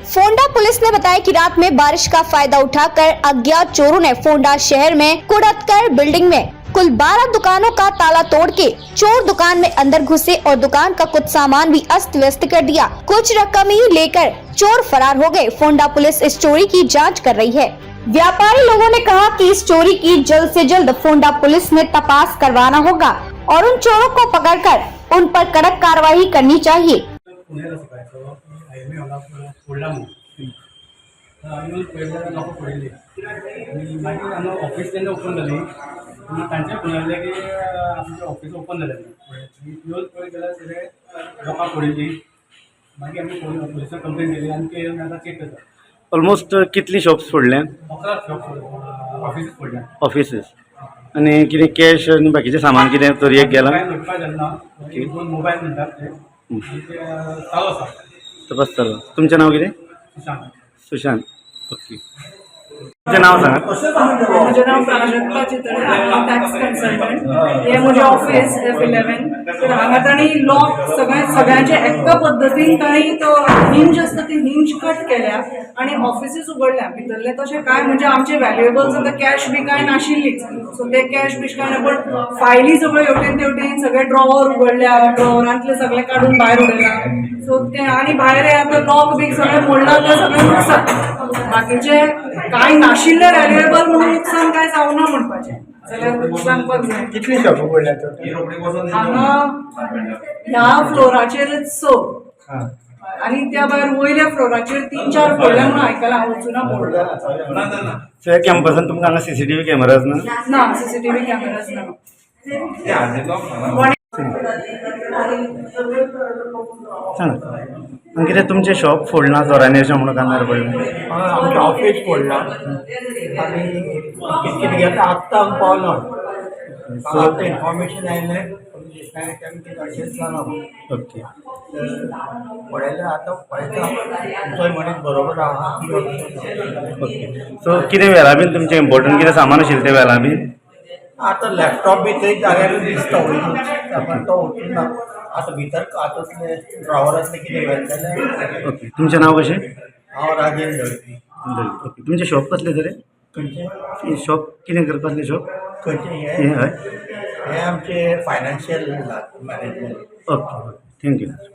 Phonda police ने बताया कि रात में बारिश का फायदा उठाकर अज्ञात चोरों ने फोंडा शहर में कुड़तकर बिल्डिंग में कुल 12 दुकानों का ताला तोड़ के चोर दुकान में अंदर घुसे और दुकान का कुछ सामान भी अस्त व्यस्त कर दिया। कुछ रकम ही लेकर चोर फरार हो गए। फोंडा पुलिस इस चोरी की जांच कर रही है। व्यापारी लोगों ने कहा कि इस चोरी की जल्द से जल्द फोंडा पुलिस में तपास करवाना होगा और उन चोरों को पकड़कर उन पर कड़क कार्रवाई करनी चाहिए। पुण्याला शिकायचो आयमी हांगा फोडला म्हणून आमी पयले लोकां पळयली आनी मागीर हांगा ऑफीस तेन्ना ओपन जाली आनी तांचे फोन आयले की आमचें ऑफीस ओपन जालें क्लोज पळय जाल्यार सगळे लोकां पळयली मागीर आमी पुलिसांक कंप्लेन केली आनी ते आतां चेक करता। ऑलमोस्ट कितली शॉप्स फोडल्या? 11 शॉप ऑफिसीस फोडल्या ऑफिसीस आनी कितें कॅश आनी बाकीचें सामान कितें चोरयेक गेलां? काय निवडपा जालना दोन मोबायल म्हणटात ते चालू आसा। तपास चालू। तुमचें नांव कितें? सुशांत। सुशांत। ओके, तुमचें नांव सांगात। म्हजें नांव प्राजक्ता चितळे, टॅक्स कन्सल्टंट। हें म्हजें ऑफिस F11। तर हांगा तांणी लॉक सगळ्यांचे एक्का पद्दतीन तांणी तो हिंज आसता ती हिंज कट केल्या आनी ऑफिसीस उगडल्या। भितरले तशें कांय म्हणजे आमचे वॅल्युएबल्स आतां कॅश बी कांय नाशिल्लीच, सो ते कॅश बीश कांय ना, पण फायली सगळ्यो हेवटेन तेवटेन सगळे ड्रॉवर उगडल्या, ड्रॉवरांतले सगळे काडून भायर उडयला। सो ते आनी भायर आतां लॉक बी सगळे मोडला, ते सगळें नुकसान। बाकीचे कांय नाशिल्ले वॅल्युएबल म्हणून नुकसान कांय जावना म्हणपाचें जाल्यार सांगपाक जाय। कितली शॉप पडल्या हांगा ह्या फ्लोराचेरच 6 आनी त्या भायर वयल्या फ्लोराचेर 3-4 फोडल्या म्हणून आयकलां, हांव वचूना पळोवंक। त्या कॅम्पसान तुमकां हांगा CCTV कॅमेराज ना? ना, CCTV कॅमेराज ना। सांगा आनी कितें तुमचें शॉप फोडलां चोरांनी अशें म्हणून कानार पडलें? आमचें ऑफीस फोडला आनी कितें कितें घेता आत्तां हांव पावलो। आतां इन्फॉर्मेशन आयलें पुलीस स्टेशनार कितें अशेंच जालां। ओके, पळयलें आतां पळयता तुमचोय मनीस बरोबर आहा। ओके। सो कितें व्हेला बीन तुमचें इम्पोर्टंट कितें सामान आशिल्लें तें व्हेला बीन? आतां लॅपटॉप बी थंय जाग्यार दिसता वयरून तो वचून ना। आतां भितर हातूंतले ड्रॉवरांतले कितें व्हेलें। ओके, तुमचें नांव कशें? हांव राजेंद्र दळवी। ओके, तुमचें शॉप कसलें तरी? खंयचें शॉप कितें करपाचलें शॉप? खंयचें हें हय? हें आमचें फायनान्शियल मॅनेजमेंट। Okay, thank you.